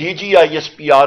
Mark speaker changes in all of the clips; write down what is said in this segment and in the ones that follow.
Speaker 1: DGISPR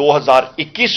Speaker 1: 2021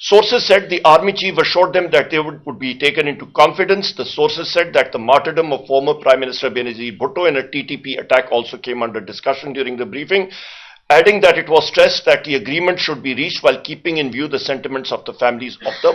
Speaker 1: sources said the army chief assured them that they would be taken into confidence. The sources said that the martyrdom of former Prime Minister Benazir Bhutto in a TTP attack also came under discussion during the briefing, adding that it was stressed that the agreement should be reached while keeping in view the sentiments of the families of the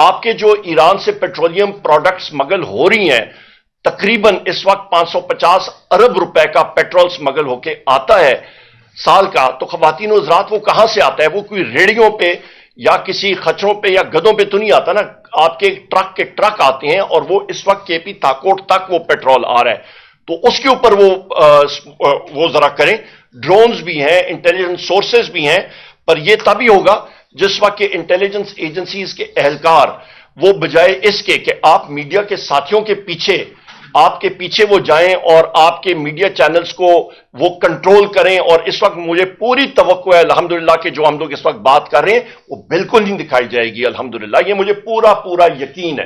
Speaker 1: آپ کے جو ایران سے petroleum products smuggle ہو رہی ہیں، تقریباً اس وقت 550 ارب روپے کا پیٹرول سمگل ہو کے آتا ہے سال کا، تو خواتین و حضرات وہ کہاں سے آتا ہے؟ وہ کوئی ریڑیوں پہ یا کسی خچروں پہ یا گدوں پہ تو نہیں آتا نا، آپ کے ٹرک آتے ہیں، اور وہ اس وقت کے پی تاکوٹ تک وہ پیٹرول آ رہا ہے، تو اس کے اوپر وہ ذرا کریں۔ ڈرونز بھی ہیں، انٹیلیجنس سورسز بھی ہیں، پر یہ تبھی ہوگا جس وقت کہ انٹیلیجنس ایجنسیز کے اہلکار وہ بجائے اس کے کہ آپ میڈیا کے ساتھیوں کے پیچھے آپ کے پیچھے وہ جائیں اور آپ کے میڈیا چینلز کو وہ کنٹرول کریں، اور اس وقت مجھے پوری توقع ہے الحمدللہ کہ جو ہم لوگ اس وقت بات کر رہے ہیں وہ بالکل نہیں دکھائی جائے گی الحمدللہ، یہ مجھے پورا یقین ہے۔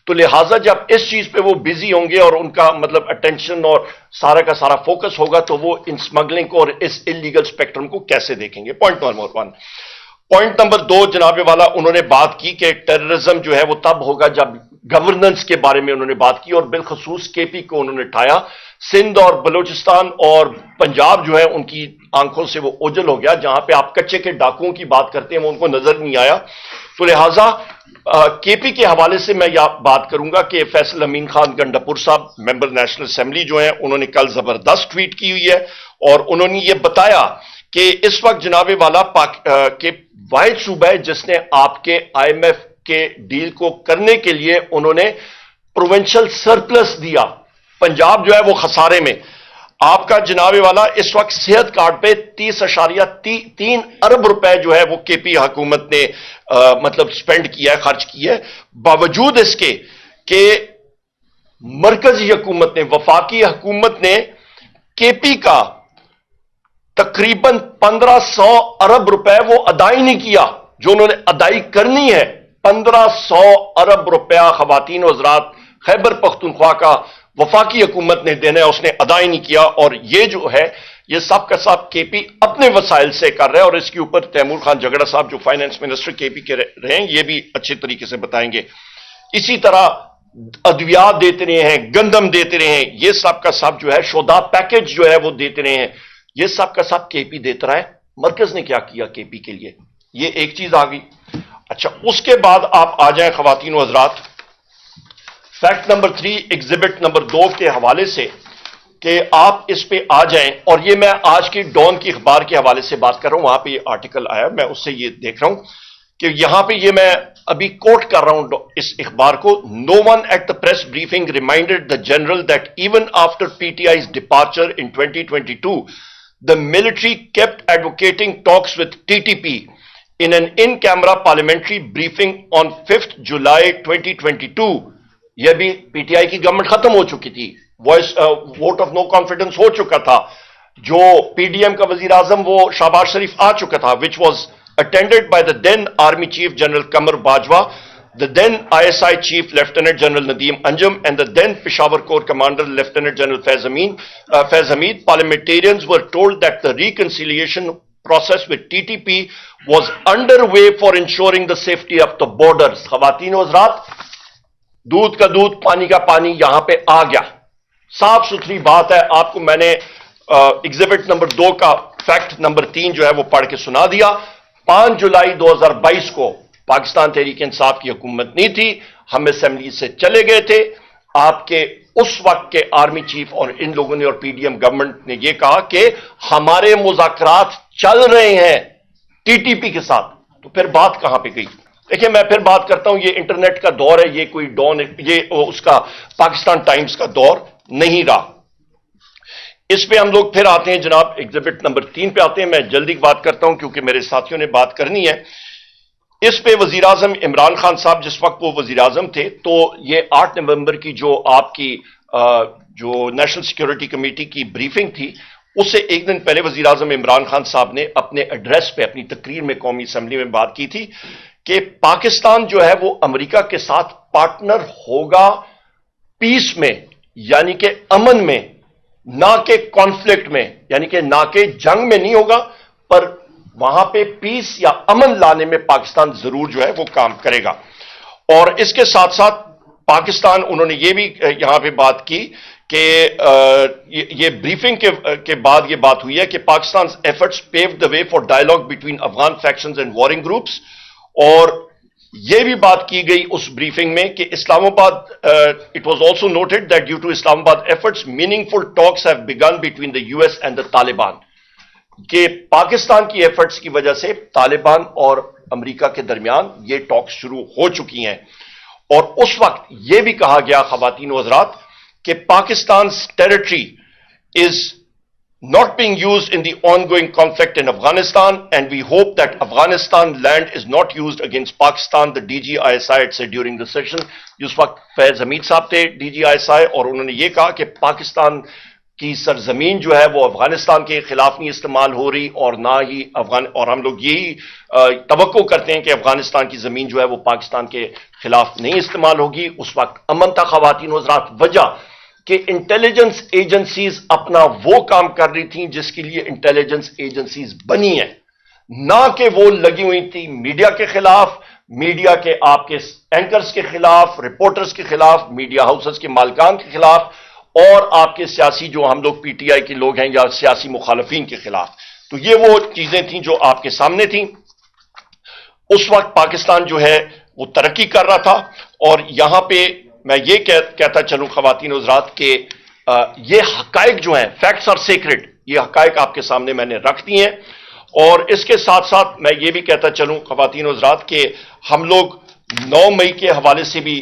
Speaker 1: تو لہٰذا جب اس چیز پہ وہ بزی ہوں گے اور ان کا مطلب اٹینشن اور سارا کا سارا فوکس ہوگا، تو وہ ان سمگلنگ کو اور اس انلیگل اسپیکٹرم کو کیسے دیکھیں گے؟ Point number 1۔ پوائنٹ نمبر 2، جناب والا انہوں نے بات کی کہ ٹیررزم جو ہے وہ تب ہوگا جب گورننس کے بارے میں انہوں نے بات کی، اور بالخصوص کے پی کو انہوں نے اٹھایا۔ سندھ اور بلوچستان اور پنجاب جو ہے ان کی آنکھوں سے وہ اوجل ہو گیا، جہاں پہ آپ کچے کے ڈاکوؤں کی بات کرتے ہیں وہ ان کو نظر نہیں آیا۔ تو لہٰذا کے پی کے حوالے سے میں بات کروں گا کہ فیصل امین خان گنڈاپور صاحب ممبر نیشنل اسمبلی جو ہیں، انہوں نے کل زبردست ٹویٹ کی ہوئی ہے، اور انہوں نے یہ بتایا کہ اس وقت جناب والا کے واحد صوبہ ہے جس نے آپ کے آئی ایم ایف کے ڈیل کو کرنے کے لیے انہوں نے پروونشل سرپلس دیا۔ پنجاب جو ہے وہ خسارے میں، آپ کا جناب والا اس وقت صحت کارڈ پہ 30.3 ارب روپے جو ہے وہ کے پی حکومت نے مطلب سپینڈ کیا ہے، خرچ کیا ہے، باوجود اس کے کہ مرکزی حکومت نے، وفاقی حکومت نے کے پی کا تقریباً 1500 ارب روپے وہ ادائی نہیں کیا، جو انہوں نے ادائی کرنی ہے 1500 ارب روپیہ خواتین و حضرات خیبر پختونخوا کا وفاقی حکومت نے دینا ہے، اس نے ادائی نہیں کیا، اور یہ جو ہے یہ سب کا سب کے پی اپنے وسائل سے کر رہا ہے، اور اس کے اوپر تیمور خان جھگڑا صاحب جو فائنانس منسٹر کے پی کے رہے ہیں یہ بھی اچھے طریقے سے بتائیں گے۔ اسی طرح ادویات دیتے رہے ہیں، گندم دیتے رہے ہیں، یہ سب کا سب جو ہے شودا پیکج جو ہے وہ دیتے رہے ہیں، یہ سب کا سب کے پی دیتا رہا ہے۔ مرکز نے کیا کیا کے پی کے لیے؟ یہ ایک چیز آ گئی۔ اچھا، اس کے بعد آپ آ جائیں خواتین و حضرات فیکٹ نمبر 3 ایگزیبٹ نمبر 2 کے حوالے سے، کہ آپ اس پہ آ جائیں، اور یہ میں آج کی ڈان کی اخبار کے حوالے سے بات کر رہا ہوں، وہاں پہ یہ آرٹیکل آیا، میں اس سے یہ دیکھ رہا ہوں کہ یہاں پہ یہ میں ابھی کوٹ کر رہا ہوں اس اخبار کو۔ No one at the press briefing reminded the general that even after P T I's departure in 2022 the military kept advocating talks with TTP in an in-camera parliamentary briefing on 5th July 2022۔ یہ بھی P T I کی government ختم ہو چکی تھی، vote of no confidence ہو چکا تھا، جو P D M کا وزیر اعظم وہ شہباز شریف آ چکا تھا، which was attended by the then Army Chief General Qamar Bajwa, the then ISI Chief Lieutenant General Nadeem Anjum, and the then Peshawar Corps Commander Lieutenant General Faiz Hamid. Parliamentarians were told that the reconciliation process with TTP was underway for ensuring the safety of the borders۔ خواتین و حضرات، دودھ کا دودھ پانی کا پانی یہاں پہ آ گیا، صاف ستھری بات ہے۔ آپ کو میں نے ایگزیبٹ نمبر 2 کا فیکٹ نمبر 3 جو ہے وہ پڑھ کے سنا دیا۔ 5 جولائی 2022 کو پاکستان تحریک انصاف کی حکومت نہیں تھی، ہم اسمبلی سے چلے گئے تھے، آپ کے اس وقت کے آرمی چیف اور ان لوگوں نے اور پی ڈی ایم گورنمنٹ نے یہ کہا کہ ہمارے مذاکرات چل رہے ہیں ٹی ٹی پی کے ساتھ، تو پھر بات کہاں پہ گئی؟ دیکھیں، میں پھر بات کرتا ہوں، یہ انٹرنیٹ کا دور ہے، یہ کوئی یہ اس کا پاکستان ٹائمز کا دور نہیں رہا۔ اس پہ ہم لوگ پھر آتے ہیں جناب ایگزیبٹ نمبر 3 پہ آتے ہیں، میں جلدی بات کرتا ہوں کیونکہ میرے ساتھیوں نے بات کرنی ہے۔ اس پہ وزیر اعظم عمران خان صاحب جس وقت وہ وزیر اعظم تھے، تو یہ 8 نومبر کی جو آپ کی جو نیشنل سیکیورٹی کمیٹی کی بریفنگ تھی، اس سے ایک دن پہلے وزیر اعظم عمران خان صاحب نے اپنے ایڈریس پہ، اپنی تقریر میں قومی اسمبلی میں بات کی تھی کہ پاکستان جو ہے وہ امریکہ کے ساتھ پارٹنر ہوگا پیس میں، یعنی کہ امن میں، نہ کہ کانفلکٹ میں، یعنی کہ نہ کہ جنگ میں نہیں ہوگا، پر وہاں پہ پیس یا امن لانے میں پاکستان ضرور جو ہے وہ کام کرے گا۔ اور اس کے ساتھ ساتھ پاکستان، انہوں نے یہ بھی یہاں پہ بات کی کہ یہ بریفنگ کے بعد یہ بات ہوئی ہے کہ Pakistan efforts pave the way for dialogue between Afghan factions and warring groups, اور یہ بھی بات کی گئی اس بریفنگ میں کہ Islamabad it was also noted that due to Islamabad efforts meaningful talks have begun between the U S and the Taliban, کہ پاکستان کی ایفرٹس کی وجہ سے طالبان اور امریکہ کے درمیان یہ ٹاک شروع ہو چکی ہیں۔ اور اس وقت یہ بھی کہا گیا خواتین و حضرات کہ Pakistan territory is not being used in the ongoing conflict in Afghanistan, and we hope that Afghanistan land is not used against Pakistan, the DGISI had said during the session. جس وقت فیض حمید صاحب تھے DGISI، اور انہوں نے یہ کہا کہ پاکستان کی سرزمین جو ہے وہ افغانستان کے خلاف نہیں استعمال ہو رہی، اور نہ ہی اور ہم لوگ یہی توقع کرتے ہیں کہ افغانستان کی زمین جو ہے وہ پاکستان کے خلاف نہیں استعمال ہوگی۔ اس وقت امن تھا خواتین و حضرات، وجہ کہ انٹیلیجنس ایجنسیز اپنا وہ کام کر رہی تھیں جس کے لیے انٹیلیجنس ایجنسیز بنی ہیں، نہ کہ وہ لگی ہوئی تھی میڈیا کے خلاف، میڈیا کے آپ کے اینکرز کے خلاف، رپورٹرز کے خلاف، میڈیا ہاؤسز کے مالکان کے خلاف، اور آپ کے سیاسی جو ہم لوگ پی ٹی آئی کے لوگ ہیں یا سیاسی مخالفین کے خلاف۔ تو یہ وہ چیزیں تھیں جو آپ کے سامنے تھیں۔ اس وقت پاکستان جو ہے وہ ترقی کر رہا تھا، اور یہاں پہ میں یہ کہتا چلوں خواتین و حضرات کہ یہ حقائق جو ہیں، فیکٹس آر سیکرڈ، یہ حقائق آپ کے سامنے میں نے رکھ دی ہیں۔ اور اس کے ساتھ ساتھ میں یہ بھی کہتا چلوں خواتین و حضرات کہ ہم لوگ 9 مئی کے حوالے سے بھی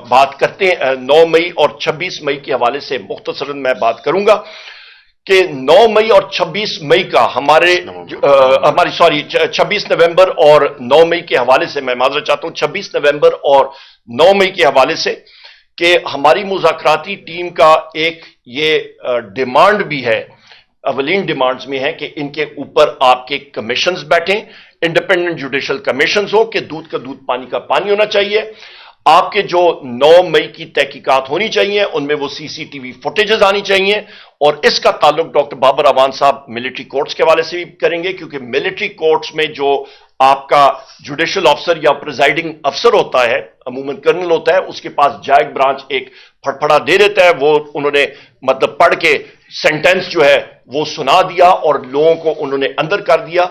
Speaker 1: بات کرتے ہیں، 9 مئی اور 26 مئی کے حوالے سے مختصراً میں بات کروں گا کہ 9 مئی اور 26 مئی کا ہماری 26 نومبر اور 9 مئی کے حوالے سے، میں معذرت چاہتا ہوں، 26 نومبر اور 9 مئی کے حوالے سے کہ ہماری مذاکراتی ٹیم کا ایک یہ ڈیمانڈ بھی ہے، اولین ڈیمانڈز میں ہے کہ ان کے اوپر آپ کے کمیشنز بیٹھیں، انڈیپینڈنٹ جوڈیشل کمیشنز ہو کہ دودھ کا دودھ پانی کا پانی ہونا چاہیے۔ آپ کے جو 9 مئی کی تحقیقات ہونی چاہیے ان میں وہ سی سی ٹی وی فوٹیجز آنی چاہیے، اور اس کا تعلق ڈاکٹر بابر اعوان صاحب ملٹری کورٹس کے حوالے سے بھی کریں گے، کیونکہ ملٹری کورٹس میں جو آپ کا جوڈیشل افسر یا پریزائڈنگ افسر ہوتا ہے، عموماً کرنل ہوتا ہے، اس کے پاس جائگ برانچ ایک پھڑپڑا دے دیتا ہے، وہ انہوں نے مطلب پڑھ کے سینٹنس جو ہے وہ سنا دیا اور لوگوں کو انہوں نے اندر کر دیا۔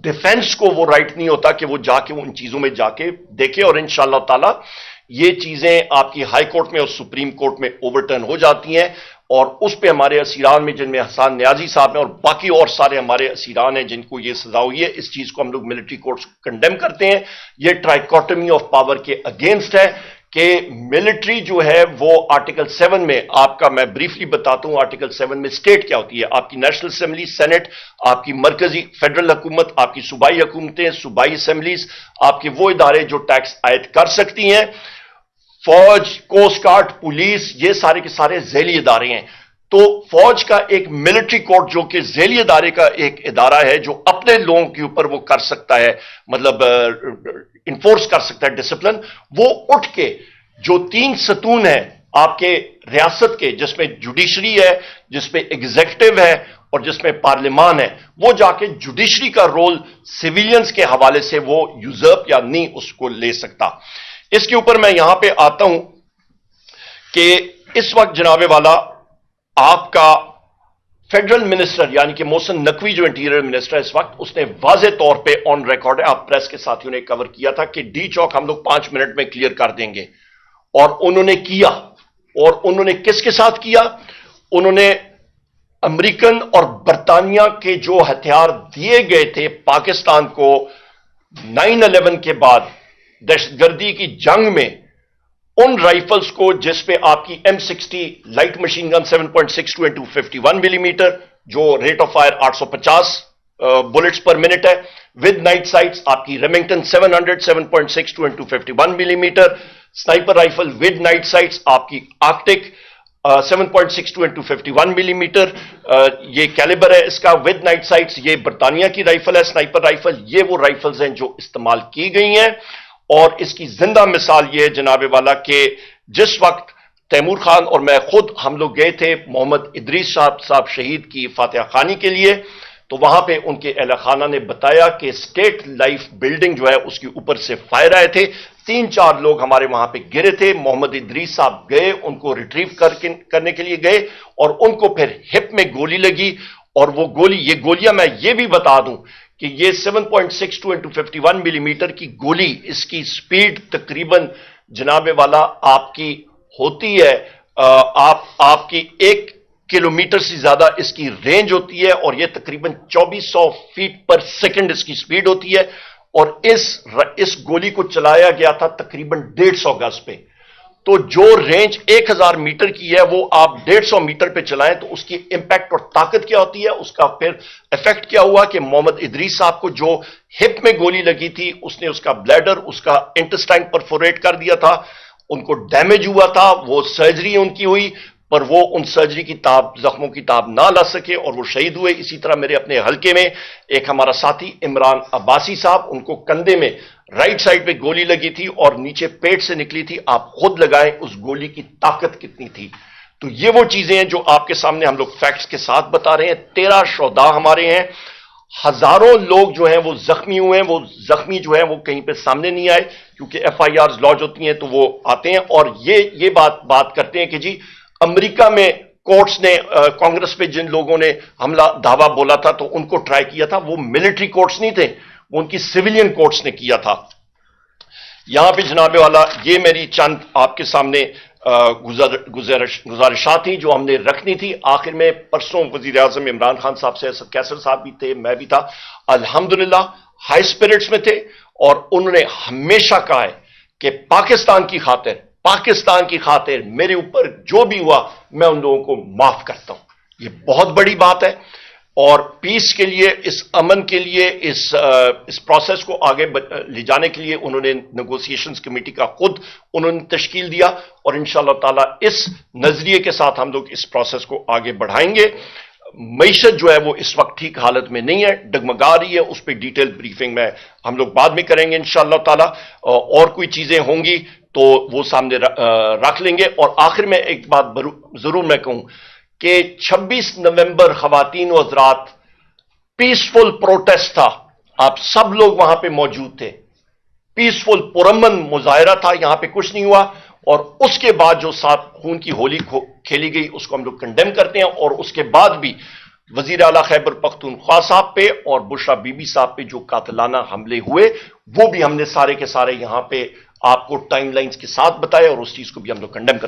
Speaker 1: ڈیفنس کو وہ رائٹ نہیں ہوتا کہ وہ جا کے ان چیزوں میں جا کے دیکھے، اور انشاءاللہ تعالی یہ چیزیں آپ کی ہائی کورٹ میں اور سپریم کورٹ میں اوورٹرن ہو جاتی ہیں، اور اس پہ ہمارے اسیران میں جن میں حسان نیازی صاحب ہیں اور باقی اور سارے ہمارے اسیران ہیں جن کو یہ سزا ہوئی ہے، اس چیز کو ہم لوگ ملٹری کورٹس کنڈیم کرتے ہیں۔ یہ ٹرائیکوٹمی آف پاور کے اگینسٹ ہے کہ ملٹری جو ہے وہ آرٹیکل 7 میں، آپ کا میں بریفلی بتاتا ہوں آرٹیکل 7 میں سٹیٹ کیا ہوتی ہے۔ آپ کی نیشنل اسمبلی، سینٹ، آپ کی مرکزی فیڈرل حکومت، آپ کی صوبائی حکومتیں، صوبائی اسمبلیز، آپ کے وہ ادارے جو ٹیکس عائد کر سکتی ہیں، فوج، کوسٹ گارڈ، پولیس، یہ سارے کے سارے ذیلی ادارے ہیں۔ تو فوج کا ایک ملٹری کورٹ جو کہ ذیلی ادارے کا ایک ادارہ ہے جو اپنے لوگوں کے اوپر وہ کر سکتا ہے، مطلب انفورس کر سکتا ہے ڈسپلن، وہ اٹھ کے جو 3 ستون ہیں آپ کے ریاست کے، جس میں جوڈیشری ہے، جس میں ایگزیکٹو ہے اور جس میں پارلیمان ہے، وہ جا کے جوڈیشری کا رول سیویلینز کے حوالے سے وہ یوزرپ یا نہیں اس کو لے سکتا۔ اس کے اوپر میں یہاں پہ آتا ہوں کہ اس وقت جناب والا آپ کا فیڈرل منسٹر یعنی کہ محسن نقوی جو انٹیریئر منسٹر ہے اس وقت، اس نے واضح طور پہ آن ریکارڈ ہے، آپ پریس کے ساتھیوں نے کور کیا تھا کہ ڈی چوک ہم لوگ 5 منٹ میں کلیئر کر دیں گے، اور انہوں نے کیا۔ اور انہوں نے کس کے ساتھ کیا؟ انہوں نے امریکن اور برطانیہ کے جو ہتھیار دیے گئے تھے پاکستان کو 9/11 کے بعد دہشت گردی کی جنگ میں، ان رائفلز کو جس پہ آپ کی M60 light machine gun 7.62 into 51 millimetre جو rate of fire 850 bullets per minute ہے، ود نائٹ سائٹس آپ کی Remington 700 7.62 into 51 millimetre, sniper rifle with night sights آپ کی آرکٹک 7.62 into 51 ملی میٹر، یہ کیلیبر ہے اس کا ود نائٹ سائٹس، یہ برطانیہ کی رائفل ہے سنائپر رائفل۔ یہ وہ رائفلز ہیں جو استعمال کی گئی ہیں، اور اس کی زندہ مثال یہ ہے جناب والا کہ جس وقت تیمور خان اور میں خود ہم لوگ گئے تھے محمد ادریس صاحب شہید کی فاتحہ خوانی کے لیے، تو وہاں پہ ان کے اہل خانہ نے بتایا کہ اسٹیٹ لائف بلڈنگ جو ہے اس کے اوپر سے فائر آئے تھے، 3-4 لوگ ہمارے وہاں پہ گرے تھے، محمد ادریس صاحب گئے ان کو ریٹریو کرنے کے لیے گئے، اور ان کو پھر ہپ میں گولی لگی، اور وہ گولی، یہ گولیاں میں یہ بھی بتا دوں کہ یہ 7.62 into 51 ملی میٹر کی گولی، اس کی سپیڈ تقریباً جناب والا آپ کی ہوتی ہے آپ کی 1 کلومیٹر سے زیادہ اس کی رینج ہوتی ہے، اور یہ تقریباً 2400 فیٹ پر سیکنڈ اس کی سپیڈ ہوتی ہے، اور اس گولی کو چلایا گیا تھا تقریباً 150 گز پہ۔ تو جو رینج 1000 میٹر کی ہے وہ آپ 150 میٹر پہ چلائیں تو اس کی امپیکٹ اور طاقت کیا ہوتی ہے، اس کا پھر ایفیکٹ کیا ہوا کہ محمد ادریس صاحب کو جو ہپ میں گولی لگی تھی، اس نے اس کا بلیڈر، اس کا انٹسٹائن پرفوریٹ کر دیا تھا، ان کو ڈیمیج ہوا تھا، وہ سرجری ان کی ہوئی، پر وہ ان سرجری کی زخموں کی تاب نہ لا سکے اور وہ شہید ہوئے۔ اسی طرح میرے اپنے حلقے میں ایک ہمارا ساتھی عمران عباسی صاحب، ان کو کندھے میں رائٹ سائڈ پہ گولی لگی تھی اور نیچے پیٹ سے نکلی تھی۔ آپ خود لگائیں اس گولی کی طاقت کتنی تھی۔ تو یہ وہ چیزیں ہیں جو آپ کے سامنے ہم لوگ فیکٹس کے ساتھ بتا رہے ہیں۔ 13 شہداء ہمارے ہیں، ہزاروں لوگ جو ہیں وہ زخمی ہوئے ہیں، وہ زخمی جو ہیں وہ کہیں پہ سامنے نہیں آئے کیونکہ ایف آئی آرز لانچ ہوتی ہیں تو وہ آتے ہیں اور یہ بات کرتے ہیں کہ جی امریکہ میں کورٹس نے کانگریس پہ جن لوگوں نے حملہ دعویٰ بولا تھا تو ان کو ٹرائی کیا تھا، وہ ملٹری کورٹس نہیں تھے، وہ ان کی سویلین کورٹس نے کیا تھا۔ یہاں پہ جناب والا یہ میری چند آپ کے سامنے گزارشات تھیں جو ہم نے رکھنی تھی۔ آخر میں پرسوں وزیر اعظم عمران خان صاحب سے کیسر صاحب بھی تھے، میں بھی تھا، الحمدللہ ہائی اسپرٹس میں تھے، اور انہوں نے ہمیشہ کہا ہے کہ پاکستان کی خاطر میرے اوپر جو بھی ہوا میں ان لوگوں کو معاف کرتا ہوں۔ یہ بہت بڑی بات ہے، اور پیس کے لیے، اس امن کے لیے، اس پروسیس کو آگے لے جانے کے لیے انہوں نے نیگوسیشنز کمیٹی کا خود انہوں نے تشکیل دیا، اور انشاءاللہ تعالی اس نظریے کے ساتھ ہم لوگ اس پروسیس کو آگے بڑھائیں گے۔ معیشت جو ہے وہ اس وقت ٹھیک حالت میں نہیں ہے، ڈگمگا رہی ہے، اس پہ ڈیٹیل بریفنگ میں ہم لوگ بعد میں کریں گے انشاءاللہ تعالی، اور کوئی چیزیں ہوں گی تو وہ سامنے رکھ لیں گے۔ اور آخر میں ایک بات ضرور میں کہوں کہ 26 نومبر خواتین و حضرات پیسفل پروٹیسٹ تھا، آپ سب لوگ وہاں پہ موجود تھے، پیسفل پرامن مظاہرہ تھا، یہاں پہ کچھ نہیں ہوا، اور اس کے بعد جو ساتھ خون کی ہولی کھیلی گئی اس کو ہم لوگ کنڈیم کرتے ہیں، اور اس کے بعد بھی وزیر اعلیٰ خیبر پختونخوا صاحب پہ اور بشرا بی بی صاحب پہ جو قاتلانہ حملے ہوئے وہ بھی ہم نے سارے کے سارے یہاں پہ آپ کو ٹائم لائنز کے ساتھ بتائے، اور اس چیز کو بھی ہم لوگ کنڈیم کرتے ہیں۔